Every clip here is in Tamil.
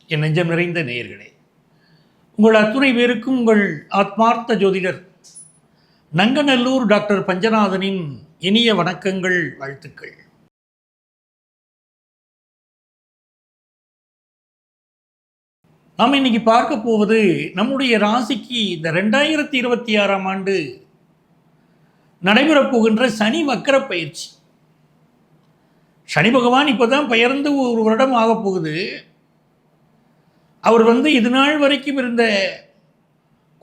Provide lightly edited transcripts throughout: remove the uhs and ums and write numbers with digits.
என் நெஞ்சம் நிறைந்த நேயர்களே, உங்கள் அத்துணை பேருக்கும் உங்கள் ஆத்மார்த்த ஜோதிடர் நங்கநல்லூர் டாக்டர் பஞ்சநாதனின் இனிய வணக்கங்கள், வாழ்த்துக்கள். நாம் இன்னைக்கு பார்க்க போவது நம்முடைய ராசிக்கு இந்த 2026ஆம் ஆண்டு நடைபெறப் போகின்ற சனி வக்கர பயிற்சி. சனி பகவான் இப்போதான் பெயர்ந்து ஒரு வருடம் ஆகப் போகுது. அவர் இது நாள் வரைக்கும் இருந்த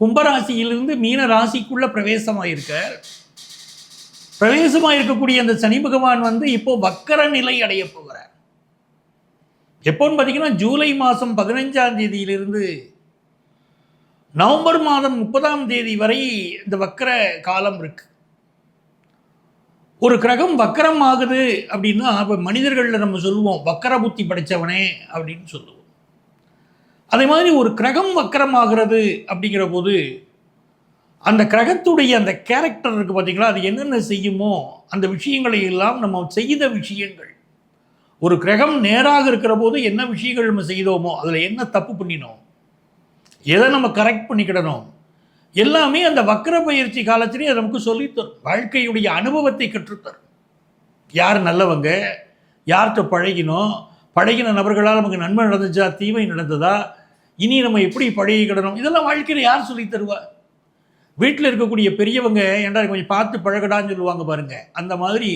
கும்பராசியிலிருந்து மீன ராசிக்குள்ள பிரவேசமாயிருக்கார். பிரவேசமாயிருக்கக்கூடிய அந்த சனி பகவான் இப்போ வக்கர நிலை அடைய போகிறார். எப்போன்னு பார்த்தீங்கன்னா ஜூலை மாதம் 15ஆம் தேதியிலிருந்து நவம்பர் மாதம் 30ஆம் தேதி வரை இந்த வக்கர காலம் இருக்கு. ஒரு கிரகம் வக்கரம் ஆகுது அப்படின்னா இப்போ மனிதர்களில் நம்ம சொல்லுவோம் வக்கர புத்தி படைத்தவனே அப்படின்னு சொல்லுவோம். அதே மாதிரி ஒரு கிரகம் வக்கரமாகிறது அப்படிங்கிற போது அந்த கிரகத்துடைய அந்த கேரக்டர் இருக்குது பார்த்தீங்களா, அது என்னென்ன செய்யுமோ அந்த விஷயங்களை எல்லாம் நம்ம செய்த விஷயங்கள். ஒரு கிரகம் நேராக இருக்கிற போது என்ன விஷயங்கள் நம்ம செய்தோமோ, அதில் என்ன தப்பு பண்ணினோம், எதை நம்ம கரெக்ட் பண்ணிக்கிடணும், எல்லாமே அந்த வக்கர பயிற்சி காலத்திலே அது நமக்கு சொல்லித்தரும். வாழ்க்கையுடைய அனுபவத்தை கற்றுத்தரும். யார் நல்லவங்க, யார்கிட்ட பழகின நபர்களால் நமக்கு நன்மை நடந்துச்சா, தீமை நடந்ததா, இனி நம்ம எப்படி பழகிக்கிடணும், இதெல்லாம் வாழ்க்கையில் யார் சொல்லி தருவா? வீட்டில் இருக்கக்கூடிய பெரியவங்க ஏன்டா கொஞ்சம் பார்த்து பழகடான்னு சொல்லுவாங்க பாருங்க. அந்த மாதிரி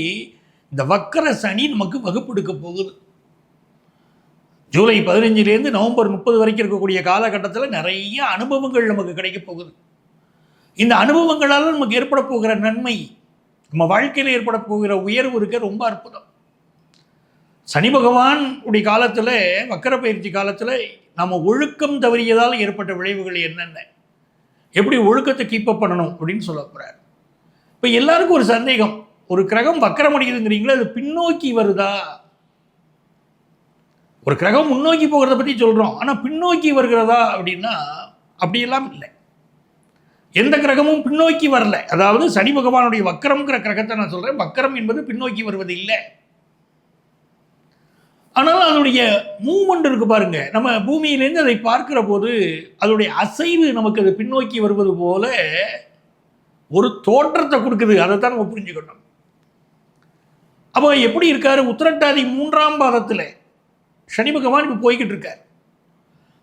இந்த வக்கர சனி நமக்கு வகுப்பெடுக்க போகுது. ஜூலை 15லேருந்து நவம்பர் 30 வரைக்கும் இருக்கக்கூடிய காலகட்டத்தில் நிறைய அனுபவங்கள் நமக்கு கிடைக்க போகுது. இந்த அனுபவங்களால் நமக்கு ஏற்பட போகிற நன்மை, நம்ம வாழ்க்கையில் ஏற்பட போகிற உயர்வு இருக்க ரொம்ப அற்புதம். சனி பகவான் உடைய காலத்தில், வக்கர பயிற்சி காலத்தில் நம்ம ஒழுக்கம் தவறியதால் ஏற்பட்ட விளைவுகள் என்னென்ன, எப்படி ஒழுக்கத்தை கீப்பப் பண்ணணும் அப்படின்னு சொல்ல போகிறார். இப்போ எல்லாருக்கும் ஒரு சந்தேகம், ஒரு கிரகம் வக்கரம் அடைக்குதுங்கிறீங்களா, அது பின்னோக்கி வருதா? ஒரு கிரகம் முன்னோக்கி போகிறத பற்றி சொல்கிறோம், ஆனால் பின்னோக்கி வருகிறதா அப்படின்னா அப்படியெல்லாம் இல்லை. எந்த கிரகமும் பின்னோக்கி வரல. அதாவது சனி பகவானுடைய வக்கரம்ங்கிற கிரகத்தை நான் சொல்கிறேன், வக்கரம் என்பது பின்னோக்கி வருவது இல்லை. ஆனால் அதனுடைய மூவ்மெண்ட் இருக்கு பாருங்க, நம்ம பூமியிலேருந்து அதை பார்க்கிற போது அதனுடைய அசைவு நமக்கு அது பின்னோக்கி வருவது போல ஒரு தோற்றத்தை கொடுக்குது. அதை தான் நம்ம புரிஞ்சுக்கணும். அப்போ எப்படி இருக்காரு, உத்திரட்டாதி 3ஆம் பாதத்தில் சனி பகவான் இப்போ போய்கிட்டு இருக்கார்.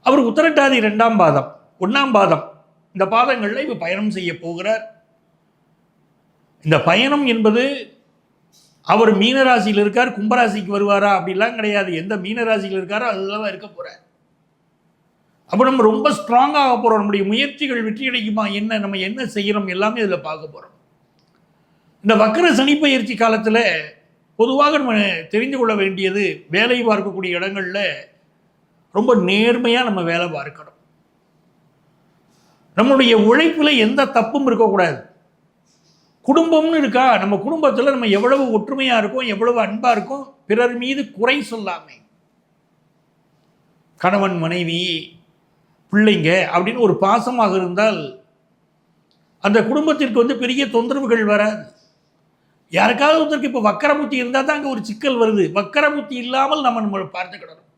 அவர் உத்திரட்டாதி 2ஆம் பாதம், 1ஆம் பாதம், இந்த பாதங்களில் இப்போ பயணம் செய்ய போகிறார். இந்த பயணம் என்பது அவர் மீனராசியில் இருக்கார், கும்பராசிக்கு வருவாரா அப்படிலாம் கிடையாது. எந்த மீனராசியில் இருக்காரோ அதுதான் இருக்க போகிறார். அப்போ நம்ம ரொம்ப ஸ்ட்ராங்காக போகிறோம். நம்முடைய முயற்சிகள் வெற்றி அடைக்குமா, என்ன நம்ம என்ன செய்கிறோம் எல்லாமே இதில் பார்க்க போகிறோம். இந்த வக்கர சனி பயிற்சி காலத்தில் பொதுவாக நம்ம தெரிந்து கொள்ள வேண்டியது, வேலை பார்க்கக்கூடிய இடங்களில் ரொம்ப நேர்மையாக நம்ம வேலை பார்க்கணும். நம்மளுடைய உழைப்பில் எந்த தப்பும் இருக்கக்கூடாது. குடும்பம்னு இருக்கா, நம்ம குடும்பத்தில் நம்ம எவ்வளவு ஒற்றுமையாக இருக்கோம், எவ்வளவு அன்பாக இருக்கோம், பிறர் மீது குறை சொல்லாமை, கணவன் மனைவி பிள்ளைங்க அப்படின்னு ஒரு பாசமாக இருந்தால் அந்த குடும்பத்திற்கு பெரிய தொந்தரவுகள் வராது. யாருக்காவது ஒருத்தருக்கு இப்போ வக்கர புத்தி இருந்தால் தான் அங்கே ஒரு சிக்கல் வருது. வக்கர புத்தி இல்லாமல் நம்ம பார்த்துக்கிடணும்.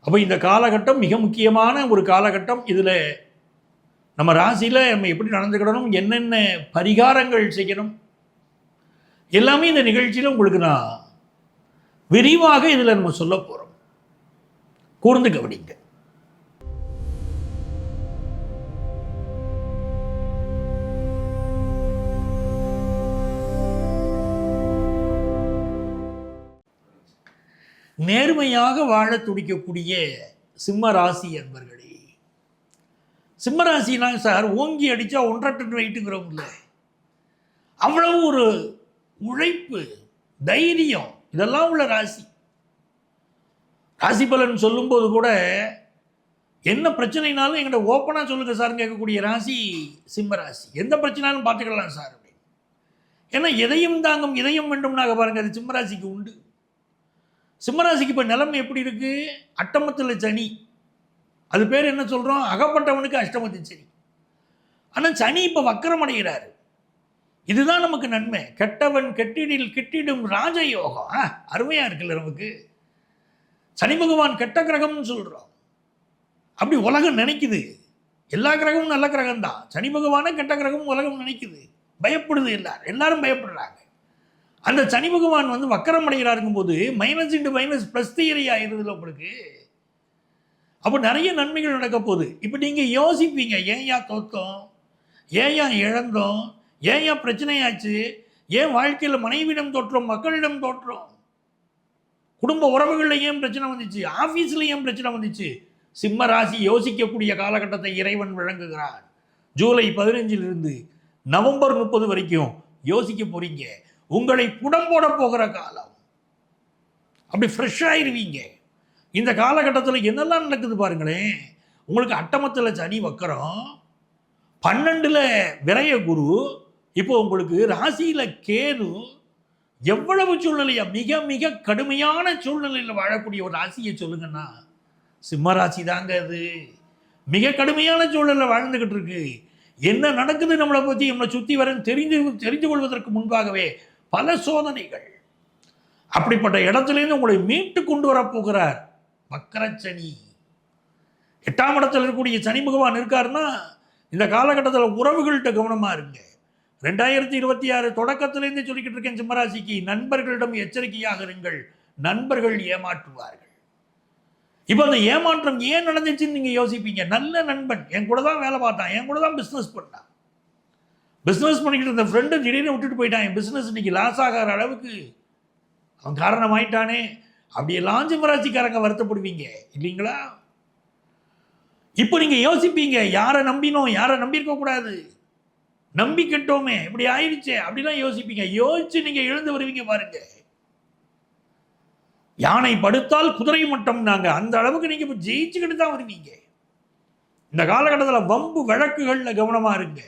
அப்போ இந்த காலகட்டம் மிக முக்கியமான ஒரு காலகட்டம். இதில் நம்ம ராசியில் நம்ம எப்படி நடந்துக்கிடணும், என்னென்ன பரிகாரங்கள் செய்யணும், எல்லாமே இந்த நிகழ்ச்சியில் உங்களுக்கு நான் விரிவாக இதில் நம்ம சொல்ல போகிறோம். கூர்ந்து கவனிங்க. நேர்மையாக வாழ துடிக்கக்கூடிய சிம்ம ராசி என்பர்களே, சிம்மராசினா சார் ஓங்கி அடித்தா 1.5 டன் வெயிட்டுங்கிறவங்கள அவ்வளவு ஒரு உழைப்பு, தைரியம் இதெல்லாம் உள்ள ராசி. ராசி பலன் சொல்லும்போது கூட என்ன பிரச்சனைனாலும் எங்கிட்ட ஓப்பனாக சொல்லுங்கள் சார் கேட்கக்கூடிய ராசி சிம்மராசி. எந்த பிரச்சனைனாலும் பார்த்துக்கலாம் சார் அப்படின்னு. ஏன்னா எதையும் தாங்கும் இதயம் வேண்டும்னாக பாருங்கள், அது சிம்மராசிக்கு உண்டு. சிம்மராசிக்கு இப்போ நிலைமை எப்படி இருக்குது, அட்டமத்தில் சனி, அது பேர் என்ன சொல்கிறோம், அகப்பட்டவனுக்கு அஷ்டமத்து சனி. ஆனால் சனி இப்போ வக்கரம் அடைகிறாரு. இதுதான் நமக்கு நன்மை. கெட்டவன் கெட்டிடில் கிட்டிடும் ராஜயோகம். அருமையாக இருக்குல்ல நமக்கு. சனி பகவான் கெட்ட கிரகம்னு சொல்கிறோம். அப்படி உலகம் நினைக்குது. எல்லா கிரகமும் நல்ல கிரகம் தான். சனி பகவான கெட்ட கிரகம் உலகம் நினைக்குது, பயப்படுது. எல்லாரும் பயப்படுறாங்க. அந்த சனி பகவான் வந்து வக்கரம் அடைகிறாருங்கும் போது minus into minus plus theory ஆயிடுதுல உங்களுக்கு. அப்போ நிறைய நன்மைகள் நடக்க போகுது. இப்போ நீங்கள் யோசிப்பீங்க, ஏன் தோத்தோம், ஏன் இழந்தோம், ஏன் பிரச்சனையாச்சு, ஏன் வாழ்க்கையில் மனைவியிடம் தோற்றோம், மக்களிடம் தோற்றோம், குடும்ப உறவுகளில் ஏன் பிரச்சனை வந்துச்சு, ஆஃபீஸில் ஏன் பிரச்சனை வந்துச்சு. சிம்ம ராசி யோசிக்கக்கூடிய காலகட்டத்தை இறைவன் வழங்குகிறார். ஜூலை 15 நவம்பர் 30 வரைக்கும் யோசிக்க போறீங்க. உங்களை புடம் போட போகிற காலம். அப்படி ஃப்ரெஷ் ஆயிருவீங்க. இந்த காலகட்டத்தில் என்னெல்லாம் நடக்குது பாருங்களேன். உங்களுக்கு அட்டமத்தில் சனி வக்கரம், 12ல் விரய குரு, இப்போ உங்களுக்கு ராசியில் கேது. எவ்வளவு சூழ்நிலையா, மிக மிக கடுமையான சூழ்நிலையில் வாழக்கூடிய ஒரு ராசியை சொல்லுங்கன்னா சிம்ம ராசி தாங்க. அது மிக கடுமையான சூழலில் வாழ்ந்துகிட்டு இருக்கு. என்ன நடக்குது நம்மளை பற்றி, நம்மளை சுற்றி வர தெரிந்து கொள்வதற்கு முன்பாகவே பல சோதனைகள். அப்படிப்பட்ட இடத்துலேருந்து உங்களை மீட்டு கொண்டு வரப்போகிறார் வக்கரச்சனி. 8ஆம் இடத்துல இருக்கக்கூடிய சனி பகவான் இருக்காருன்னா இந்த காலகட்டத்தில் உறவுகள்கிட்ட கவனமாக இருங்க. 2026 தொடக்கத்திலேருந்து சொல்லிக்கிட்டு இருக்கேன் சிம்மராசிக்கு, நண்பர்களிடம் எச்சரிக்கையாக இருங்கள். நண்பர்கள் ஏமாற்றுவார்கள். இப்போ அந்த ஏமாற்றம் ஏன் நடந்துச்சுன்னு நீங்கள் யோசிப்பீங்க. நல்ல நண்பன், என் கூட தான் வேலை பார்த்தான், என் கூட தான் பிஸ்னஸ் பண்ணான், பிஸ்னஸ் பண்ணிக்கிட்டு இருந்த ஃப்ரெண்டு திடீர்னு விட்டுட்டு போயிட்டான், என் பிஸ்னஸ் இன்னைக்கு லாஸ் ஆகிற அளவுக்கு அவன் காரணமாயிட்டானே. அப்படியெல்லாம் சிம்மராசிக்காரங்க வருத்தப்படுவீங்க இல்லைங்களா? இப்போ நீங்கள் யோசிப்பீங்க, யாரை நம்பினோம், யாரை நம்பியிருக்க கூடாது, நம்பி கெட்டோமே, இப்படி ஆயிடுச்சே, அப்படிலாம் யோசிப்பீங்க. யோசிச்சு நீங்கள் எழுந்து வருவீங்க பாருங்க. யானை படுத்தால் குதிரை மட்டம் நாங்க, அந்த அளவுக்கு நீங்க இப்போ ஜெயிச்சுக்கிட்டு தான் வருவீங்க. இந்த காலகட்டத்தில் வம்பு வழக்குகளில் கவனமா இருங்க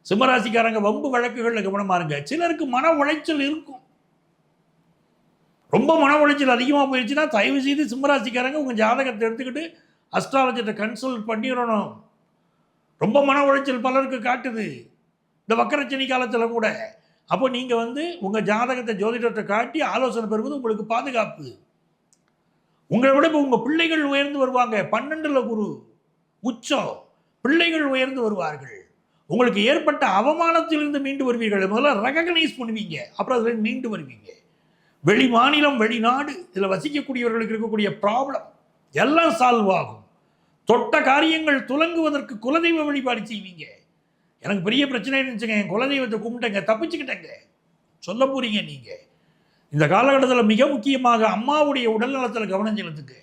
சிம்மராசிக்காரங்க. வம்பு வழக்குகளில் கவனமா இருங்க. சிலருக்கு மன உளைச்சல் இருக்கும். ரொம்ப மன உளைச்சல் அதிகமாக போயிடுச்சுன்னா தயவு செய்து சிம்மராசிக்காரங்க உங்கள் ஜாதகத்தை எடுத்துக்கிட்டு அஸ்ட்ராலஜிட்ட கன்சல்ட் பண்ணிடணும். ரொம்ப மன உளைச்சல் பலருக்கு காட்டுது இந்த வக்கரச்சனி காலத்தில் கூட. அப்போ நீங்கள் வந்து உங்கள் ஜாதகத்தை ஜோதிடத்தை காட்டி ஆலோசனை பெறுவது உங்களுக்கு பாதுகாப்பு. உங்களை விட இப்போ உங்கள் பிள்ளைகள் உயர்ந்து வருவாங்க. 12ல் குரு உச்சம், பிள்ளைகள் உயர்ந்து வருவார்கள். உங்களுக்கு ஏற்பட்ட அவமானத்திலிருந்து மீண்டு வருவீர்கள். முதல்ல ரெகக்னைஸ் பண்ணுவீங்க, அப்புறம் அதில் மீண்டு வருவீங்க. வெளி மாநிலம், வெளிநாடு, இதில் வசிக்கக்கூடியவர்களுக்கு இருக்கக்கூடிய ப்ராப்ளம் எல்லாம் சால்வ் ஆகும். தொட்ட காரியங்கள் துலங்குவதற்கு குலதெய்வ வழிபாடு செய்வீங்க. எனக்கு பெரிய பிரச்சனை இருந்துச்சுங்க, என் குலதெய்வத்தை கும்பிட்டேங்க, தப்பிச்சுக்கிட்டேங்க சொல்ல போறீங்க நீங்கள். இந்த காலகட்டத்தில் மிக முக்கியமாக அம்மாவுடைய உடல்நலத்தில் கவனம் செலுத்துங்க.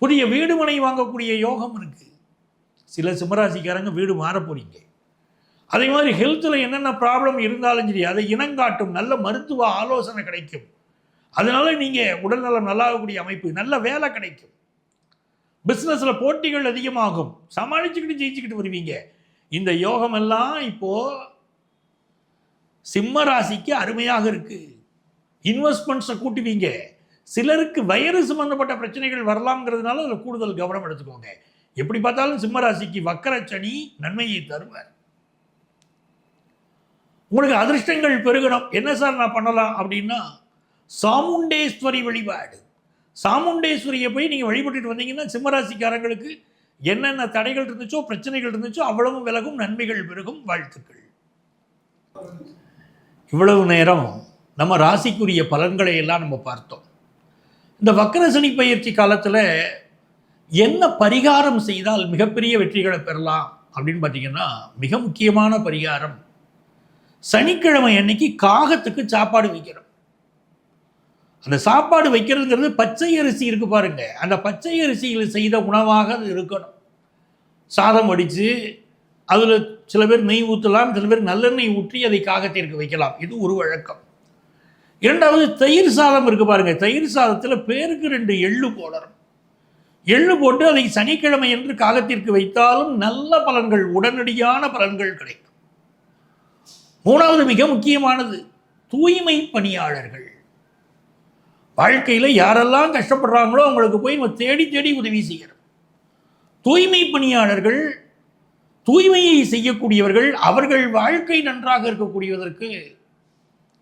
புதிய வீடு மனை வாங்கக்கூடிய யோகம் இருக்கு. சில சிம்மராசிக்காரங்க வீடு மாற போறீங்க. அதே மாதிரி ஹெல்த்தில் என்னென்ன ப்ராப்ளம் இருந்தாலும் சரி, அதை இனங்காட்டும் நல்ல மருத்துவ ஆலோசனை கிடைக்கும். அதனால நீங்கள் உடல்நலம் நல்லாகக்கூடிய அமைப்பு, நல்ல வேலை கிடைக்கும். பிஸ்னஸில் போட்டிகள் அதிகமாகும், சமாளிச்சுக்கிட்டு ஜெயிச்சுக்கிட்டு வருவீங்க. இந்த யோகம் எல்லாம் இப்போ சிம்ம ராசிக்கு அருமையாக இருக்கு. இன்வெஸ்ட்மெண்ட்ஸை கூட்டுவீங்க. சிலருக்கு வயிறு சம்பந்தப்பட்ட பிரச்சனைகள் வரலாம்ங்கிறதுனால அதில் கூடுதல் கவனம் எடுத்துக்கோங்க. எப்படி பார்த்தாலும் சிம்ம ராசிக்கு வக்கரச்சனி நன்மையை தருவார். உங்களுக்கு அதிர்ஷ்டங்கள் பெருகணும். என்ன சார் நான் பண்ணலாம் அப்படின்னா, சாமுண்டேஸ்வரி வழிபாடு. சாமுண்டேஸ்வரியை போய் நீங்கள் வழிபட்டுட்டு வந்தீங்கன்னா சிம்மராசிக்காரங்களுக்கு என்னென்ன தடைகள் இருந்துச்சோ, பிரச்சனைகள் இருந்துச்சோ அவ்வளவும் விலகும், நன்மைகள் பெருகும். வாழ்த்துக்கள். இவ்வளவு நேரம் நம்ம ராசிக்குரிய பலன்களை எல்லாம் நம்ம பார்த்தோம். இந்த வக்கரசனி பயிற்சி காலத்தில் என்ன பரிகாரம் செய்தால் மிகப்பெரிய வெற்றிகளை பெறலாம் அப்படின்னு பார்த்தீங்கன்னா, மிக முக்கியமான பரிகாரம், சனிக்கிழமை அன்னைக்கு காகத்துக்கு சாப்பாடு வைக்கிறோம். அந்த சாப்பாடு வைக்கிறதுங்கிறது பச்சை அரிசி இருக்கு பாருங்க, அந்த பச்சை அரிசியில் செய்த உணவாக அது இருக்கணும். சாதம் வடித்து அதில் சில பேர் நெய் ஊற்றலாம், சில பேர் நல்லெண்ணெய் ஊற்றி அதை காகத்திற்கு வைக்கலாம். இது ஒரு வழக்கம். இரண்டாவது, தயிர் சாதம் இருக்கு பாருங்க, தயிர் சாதத்தில் பேருக்கு 2 எள்ளு போடணும். எள்ளு போட்டு அதை சனிக்கிழமை என்று காகத்திற்கு வைத்தாலும் நல்ல பலன்கள், உடனடியான பலன்கள் கிடைக்கும். மூணாவது, மிக முக்கியமானது, தூய்மை பணியாளர்கள். வாழ்க்கையில் யாரெல்லாம் கஷ்டப்படுறாங்களோ அவங்களுக்கு போய் நம்ம தேடி தேடி உதவி செய்கிறோம். தூய்மை பணியாளர்கள், தூய்மையை செய்யக்கூடியவர்கள், அவர்கள் வாழ்க்கை நன்றாக இருக்கக்கூடியதற்கு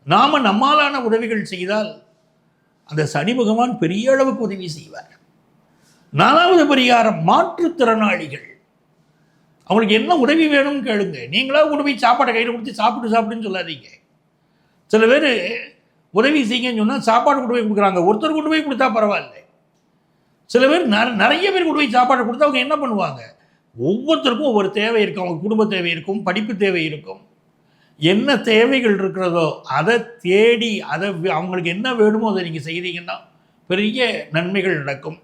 நாம நம்மாலான உதவிகள் செய்தால் அந்த சனி பகவான் பெரிய அளவுக்கு உதவி செய்வார். 4வது பரிகாரம், மாற்றுத்திறனாளிகள். அவங்களுக்கு என்ன உதவி வேணும்னு கேளுங்க. நீங்களா கொண்டு போய் சாப்பாடை கையில் கொடுத்து சாப்பிட்டுன்னு சொல்லாதீங்க. சில பேர் உதவி செய்யுங்கன்னு சொன்னால் சாப்பாடு கொண்டு போய் கொடுக்குறாங்க. ஒருத்தர் கொண்டு போய் கொடுத்தா பரவாயில்ல. சில பேர் நிறைய பேர் கொண்டு போய் சாப்பாடு கொடுத்தா அவங்க என்ன பண்ணுவாங்க, ஒவ்வொருத்தருக்கும் ஒவ்வொரு தேவை இருக்கும். அவங்க குடும்ப தேவை இருக்கும், படிப்பு தேவை இருக்கும். என்ன தேவைகள் இருக்கிறதோ அதை தேடி அவங்களுக்கு என்ன வேணுமோ அதை நீங்கள் செய்தீங்கன்னா பெரிய நன்மைகள் நடக்கும்.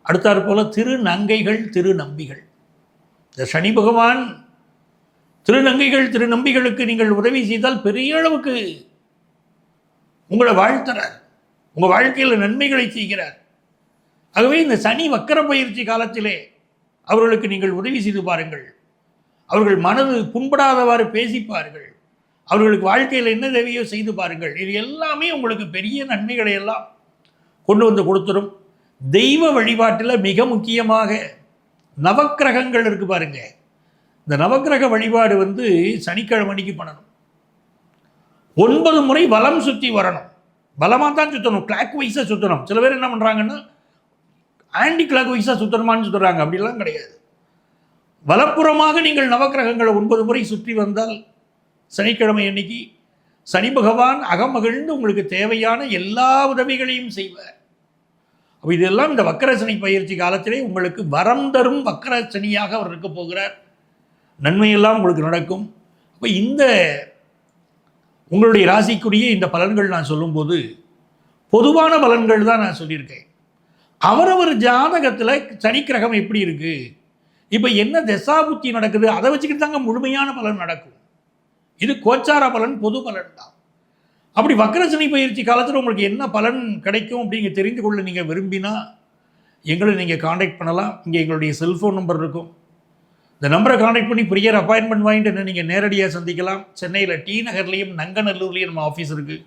அடுத்தாற் போல் திருநங்கைகள் திருநம்பிகள். இந்த சனி பகவான் திருநங்கைகள் திருநம்பிகளுக்கு நீங்கள் உதவி செய்தால் பெரிய அளவுக்கு உங்களை வாழ்த்துறார், உங்கள் வாழ்க்கையில் நன்மைகளை செய்கிறார். ஆகவே இந்த சனி வக்கர பயிற்சி காலத்திலே அவர்களுக்கு நீங்கள் உதவி செய்து பாருங்கள். அவர்கள் மனது புண்படாதவாறு பேசிப்பார்கள். அவர்களுக்கு வாழ்க்கையில் என்ன தேவையோ செய்து பாருங்கள். இது எல்லாமே உங்களுக்கு பெரிய நன்மைகளை எல்லாம் கொண்டு வந்து கொடுத்துரும். தெய்வ வழிபாட்டில் மிக முக்கியமாக நவக்கிரகங்கள் இருக்குது பாருங்க. இந்த நவக்கிரக வழிபாடு சனிக்கிழமைக்கு பண்ணணும். 9 முறை வலம் சுற்றி வரணும். பலமாக தான் சுற்றணும், கிளாக் வைஸாக சுற்றணும். சில பேர் என்ன பண்ணுறாங்கன்னா ஆன்டி கிளாக் வைஸாக சுற்றணுமான்னு சொல்கிறாங்க. அப்படிலாம் கிடையாது. வலப்புறமாக நீங்கள் நவக்கிரகங்களை 9 முறை சுற்றி வந்தால் சனிக்கிழமை அன்னைக்கு சனி பகவான் அகமகிழ்ந்து உங்களுக்கு தேவையான எல்லா உதவிகளையும் செய்வார். அப்போ இதெல்லாம் இந்த வக்கர சனி பயிற்சி காலத்திலே உங்களுக்கு வரம் தரும் வக்கர சனியாக அவர் இருக்க போகிறார். நன்மையெல்லாம் உங்களுக்கு நடக்கும். அப்போ இந்த உங்களுடைய ராசிக்குரிய இந்த பலன்கள் நான் சொல்லும்போது பொதுவான பலன்கள் தான் நான் சொல்லியிருக்கேன். அவரவர் ஜாதகத்தில் சனிக்கிரகம் எப்படி இருக்குது, இப்போ என்ன தசாபுத்தி நடக்குது, அதை வச்சுக்கிட்டு தாங்க முழுமையான பலன் நடக்கும். இது கோச்சார பலன், பொது பலன் தான். அப்படி வக்கர சனி பயிற்சி காலத்தில் உங்களுக்கு என்ன பலன் கிடைக்கும் அப்படிங்க தெரிந்து கொள்ள நீங்கள் விரும்பினா எங்களை நீங்கள் காண்டாக்ட் பண்ணலாம். இங்கே எங்களுடைய செல்ஃபோன் நம்பர் இருக்கும். இந்த நம்பரை காண்டாக்ட் பண்ணி ப்ரியர் அப்பாயின்மெண்ட் வாங்கிட்டு என்ன நீங்கள் நேரடியாக சந்திக்கலாம். சென்னையில் டி நகர்லேயும் நங்கநல்லூர்லேயும் நம்ம ஆஃபீஸ் இருக்குது.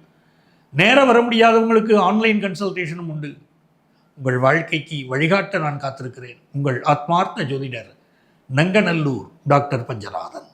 நேராக வர முடியாதவங்களுக்கு ஆன்லைன் கன்சல்டேஷனும் உண்டு. உங்கள் வாழ்க்கைக்கு வழிகாட்ட நான் காத்திருக்கிறேன். உங்கள் ஆத்மார்த்த ஜோதிடர் நங்கநல்லூர் டாக்டர் பஞ்சநாதன்.